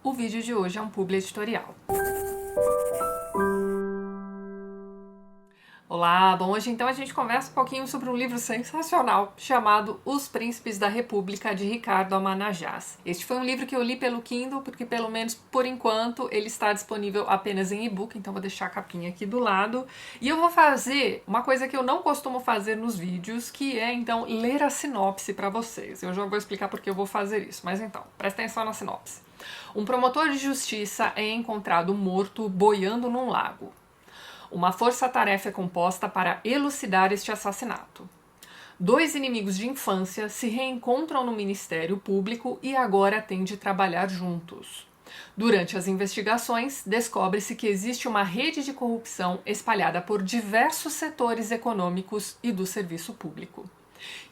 O vídeo de hoje é um publi editorial. Olá, bom, hoje então a gente conversa um pouquinho sobre um livro sensacional chamado Os Príncipes da República, de Ricardo Amanajás. Este foi um livro que eu li pelo Kindle, porque pelo menos por enquanto ele está disponível apenas em e-book, então vou deixar a capinha aqui do lado. E eu vou fazer uma coisa que eu não costumo fazer nos vídeos, que é então ler a sinopse para vocês. Eu já vou explicar por que eu vou fazer isso, mas então, presta atenção na sinopse. Um promotor de justiça é encontrado morto boiando num lago. Uma força-tarefa é composta para elucidar este assassinato. Dois inimigos de infância se reencontram no Ministério Público e agora têm de trabalhar juntos. Durante as investigações, descobre-se que existe uma rede de corrupção espalhada por diversos setores econômicos e do serviço público.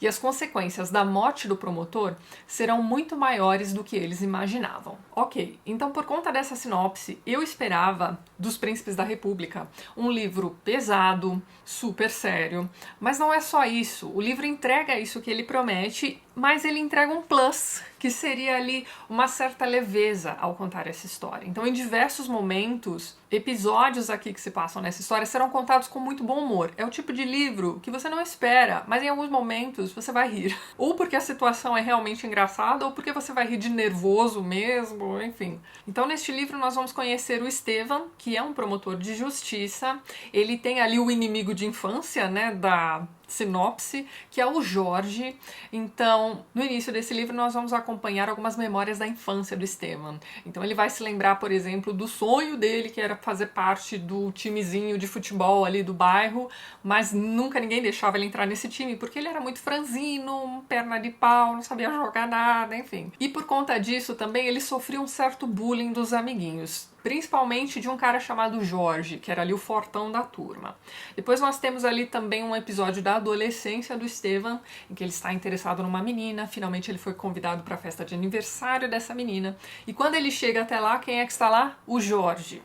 E as consequências da morte do promotor serão muito maiores do que eles imaginavam. Ok, então por conta dessa sinopse, eu esperava dos Príncipes da República um livro pesado, super sério, mas não é só isso. O livro entrega isso que ele promete, mas ele entrega um plus, que seria ali uma certa leveza ao contar essa história. Então, em diversos momentos, episódios aqui que se passam nessa história serão contados com muito bom humor. É o tipo de livro que você não espera, mas em alguns momentos você vai rir. Ou porque a situação é realmente engraçada, ou porque você vai rir de nervoso mesmo, enfim. Então, neste livro nós vamos conhecer o Estevam, que é um promotor de justiça. Ele tem ali o inimigo de infância, né, da sinopse, que é o Jorge. Então, no início desse livro nós vamos acompanhar algumas memórias da infância do Estevam. Então ele vai se lembrar, por exemplo, do sonho dele, que era fazer parte do timezinho de futebol ali do bairro, mas nunca ninguém deixava ele entrar nesse time, porque ele era muito franzino, perna de pau, não sabia jogar nada, enfim. E por conta disso também ele sofria um certo bullying dos amiguinhos, principalmente de um cara chamado Jorge, que era ali o fortão da turma. Depois nós temos ali também um episódio da adolescência do Estevam, em que ele está interessado numa menina, finalmente ele foi convidado para a festa de aniversário dessa menina, e quando ele chega até lá, quem é que está lá? O Jorge.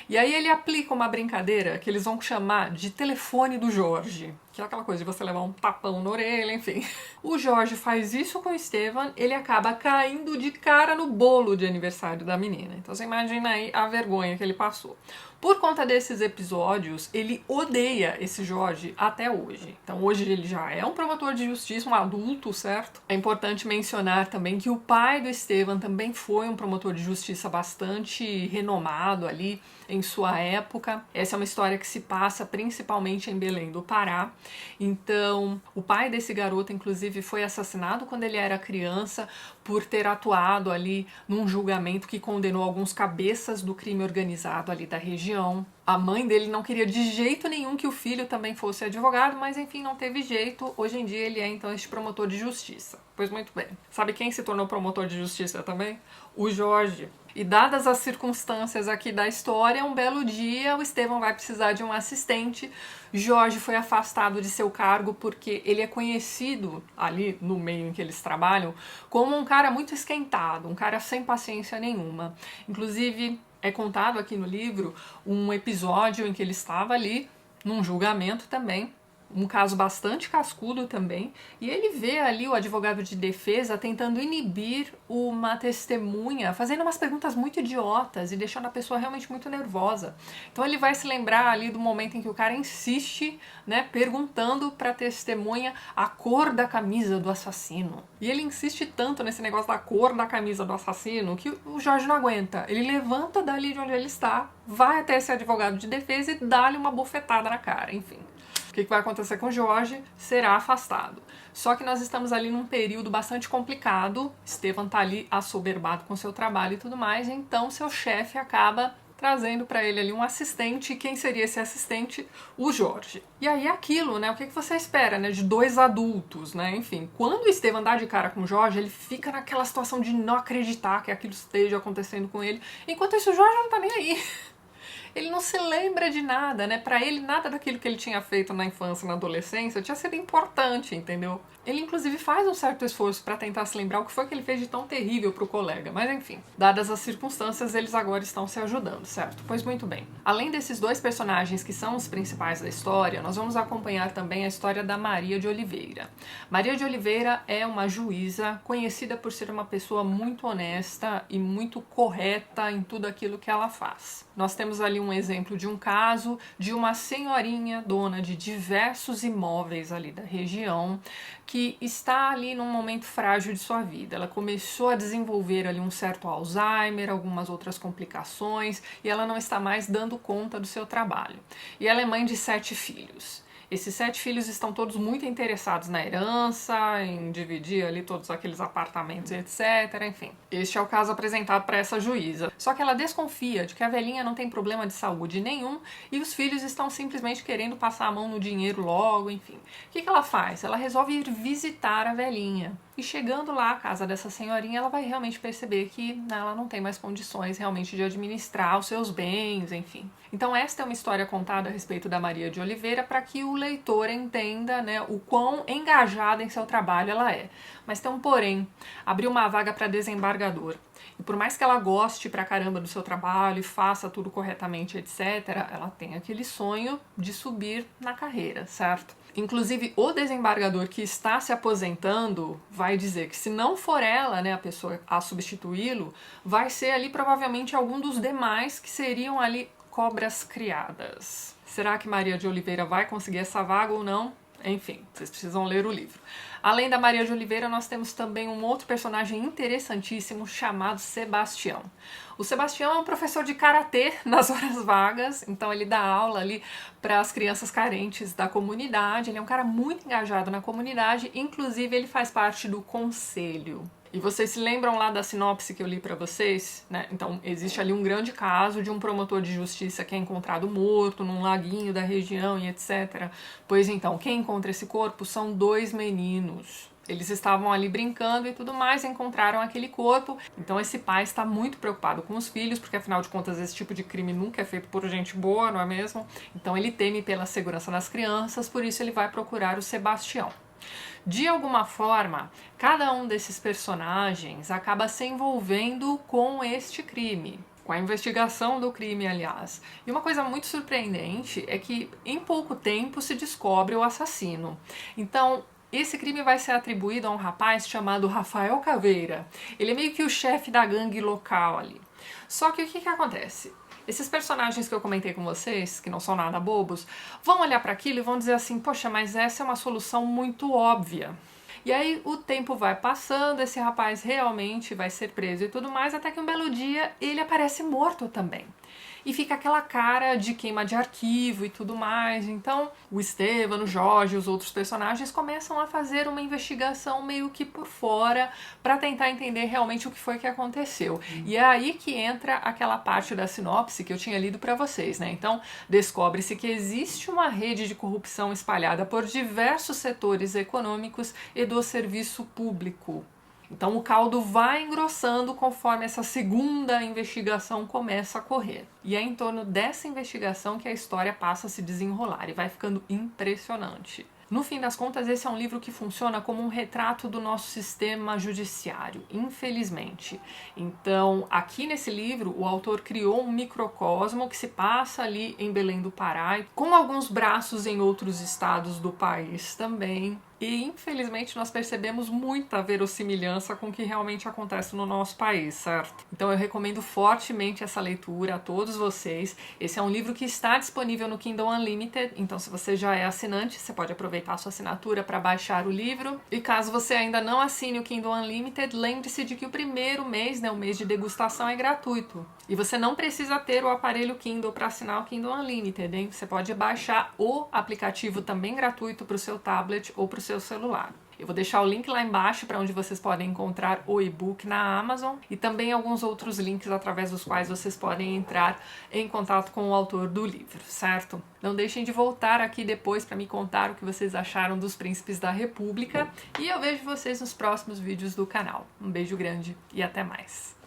E aí ele aplica uma brincadeira que eles vão chamar de telefone do Jorge, que é aquela coisa de você levar um tapão na orelha, enfim. O Jorge faz isso com o Estevam, ele acaba caindo de cara no bolo de aniversário da menina. Então você imagina aí a vergonha que ele passou. Por conta desses episódios, ele odeia esse Jorge até hoje. Então hoje ele já é um promotor de justiça, um adulto, certo? É importante mencionar também que o pai do Estevam também foi um promotor de justiça bastante renomado ali em sua época. Essa é uma história que se passa principalmente em Belém do Pará. Então, o pai desse garoto, inclusive, foi assassinado quando ele era criança por ter atuado ali num julgamento que condenou alguns cabeças do crime organizado ali da região. A mãe dele não queria de jeito nenhum que o filho também fosse advogado, mas enfim, não teve jeito. Hoje em dia ele é então este promotor de justiça. Pois muito bem. Sabe quem se tornou promotor de justiça também? O Jorge. E dadas as circunstâncias aqui da história, um belo dia o Estevam vai precisar de um assistente. Jorge foi afastado de seu cargo porque ele é conhecido ali no meio em que eles trabalham como um cara muito esquentado, um cara sem paciência nenhuma. Inclusive, é contado aqui no livro um episódio em que ele estava ali num julgamento também, um caso bastante cascudo também, e ele vê ali o advogado de defesa tentando inibir uma testemunha, fazendo umas perguntas muito idiotas e deixando a pessoa realmente muito nervosa. Então ele vai se lembrar ali do momento em que o cara insiste, né, perguntando para a testemunha a cor da camisa do assassino. E ele insiste tanto nesse negócio da cor da camisa do assassino que o Jorge não aguenta. Ele levanta dali de onde ele está, vai até esse advogado de defesa e dá-lhe uma bofetada na cara, enfim. O que vai acontecer com o Jorge? Será afastado. Só que nós estamos ali num período bastante complicado. Estevam tá ali assoberbado com seu trabalho e tudo mais, então seu chefe acaba trazendo para ele ali um assistente. E quem seria esse assistente? O Jorge. E aí é aquilo, né? O que você espera, né? De dois adultos, né? Enfim, quando o Estevam dá de cara com o Jorge, ele fica naquela situação de não acreditar que aquilo esteja acontecendo com ele. Enquanto isso, o Jorge não tá nem aí. ele não se lembra de nada, né? Pra ele, nada daquilo que ele tinha feito na infância e na adolescência tinha sido importante, entendeu? Ele, inclusive, faz um certo esforço pra tentar se lembrar o que foi que ele fez de tão terrível pro colega. Mas, enfim, dadas as circunstâncias, eles agora estão se ajudando, certo? Pois muito bem. Além desses dois personagens que são os principais da história, nós vamos acompanhar também a história da Maria de Oliveira. Maria de Oliveira é uma juíza conhecida por ser uma pessoa muito honesta e muito correta em tudo aquilo que ela faz. Nós temos ali um exemplo de um caso de uma senhorinha dona de diversos imóveis ali da região que está ali num momento frágil de sua vida. Ela começou a desenvolver ali um certo Alzheimer, algumas outras complicações, e ela não está mais dando conta do seu trabalho. E ela é mãe de 7 filhos. Esses 7 filhos estão todos muito interessados na herança, em dividir ali todos aqueles apartamentos, etc. Enfim, este é o caso apresentado para essa juíza. Só que ela desconfia de que a velhinha não tem problema de saúde nenhum e os filhos estão simplesmente querendo passar a mão no dinheiro logo, enfim. O que ela faz? Ela resolve ir visitar a velhinha. E chegando lá à casa dessa senhorinha, ela vai realmente perceber que ela não tem mais condições realmente de administrar os seus bens, enfim. Então esta é uma história contada a respeito da Maria de Oliveira para que o leitor entenda, né, o quão engajada em seu trabalho ela é. Mas tem um porém, abriu uma vaga para desembargador. E por mais que ela goste pra caramba do seu trabalho e faça tudo corretamente, etc., ela tem aquele sonho de subir na carreira, certo? Inclusive, o desembargador que está se aposentando vai dizer que se não for ela, né, a pessoa a substituí-lo, vai ser ali provavelmente algum dos demais que seriam ali cobras criadas. Será que Maria de Oliveira vai conseguir essa vaga ou não? Enfim, vocês precisam ler o livro. Além da Maria de Oliveira, nós temos também um outro personagem interessantíssimo chamado Sebastião. O Sebastião é um professor de karatê nas horas vagas, então ele dá aula ali para as crianças carentes da comunidade. Ele é um cara muito engajado na comunidade, inclusive ele faz parte do conselho. E vocês se lembram lá da sinopse que eu li para vocês, né? Então, existe ali um grande caso de um promotor de justiça que é encontrado morto num laguinho da região e etc. Pois então, quem encontra esse corpo são 2 meninos. Eles estavam ali brincando e tudo mais, encontraram aquele corpo. Então esse pai está muito preocupado com os filhos, porque afinal de contas esse tipo de crime nunca é feito por gente boa, não é mesmo? Então ele teme pela segurança das crianças, por isso ele vai procurar o Sebastião. De alguma forma, cada um desses personagens acaba se envolvendo com este crime, com a investigação do crime, aliás. E uma coisa muito surpreendente é que em pouco tempo se descobre o assassino. Então, esse crime vai ser atribuído a um rapaz chamado Rafael Caveira. Ele é meio que o chefe da gangue local ali. Só que o que acontece? Esses personagens que eu comentei com vocês, que não são nada bobos, vão olhar para aquilo e vão dizer assim, poxa, mas essa é uma solução muito óbvia. E aí o tempo vai passando, esse rapaz realmente vai ser preso e tudo mais, até que um belo dia ele aparece morto também. E fica aquela cara de queima de arquivo e tudo mais. Então o Esteban, o Jorge e os outros personagens começam a fazer uma investigação meio que por fora para tentar entender realmente o que foi que aconteceu. E é aí que entra aquela parte da sinopse que eu tinha lido para vocês, né? Então descobre-se que existe uma rede de corrupção espalhada por diversos setores econômicos e do serviço público. Então o caldo vai engrossando conforme essa segunda investigação começa a correr. E é em torno dessa investigação que a história passa a se desenrolar e vai ficando impressionante. No fim das contas, esse é um livro que funciona como um retrato do nosso sistema judiciário, infelizmente. Então, aqui nesse livro, o autor criou um microcosmo que se passa ali em Belém do Pará, com alguns braços em outros estados do país também. E, infelizmente, nós percebemos muita verossimilhança com o que realmente acontece no nosso país, certo? Então eu recomendo fortemente essa leitura a todos vocês. Esse é um livro que está disponível no Kindle Unlimited, então se você já é assinante, você pode aproveitar a sua assinatura para baixar o livro. E caso você ainda não assine o Kindle Unlimited, lembre-se de que o primeiro mês, né, o mês de degustação, é gratuito. E você não precisa ter o aparelho Kindle para assinar o Kindle Unlimited, hein? Você pode baixar o aplicativo também gratuito para o seu tablet ou para o seu celular. Eu vou deixar o link lá embaixo para onde vocês podem encontrar o e-book na Amazon e também alguns outros links através dos quais vocês podem entrar em contato com o autor do livro, certo? Não deixem de voltar aqui depois para me contar o que vocês acharam dos Príncipes da República e eu vejo vocês nos próximos vídeos do canal. Um beijo grande e até mais!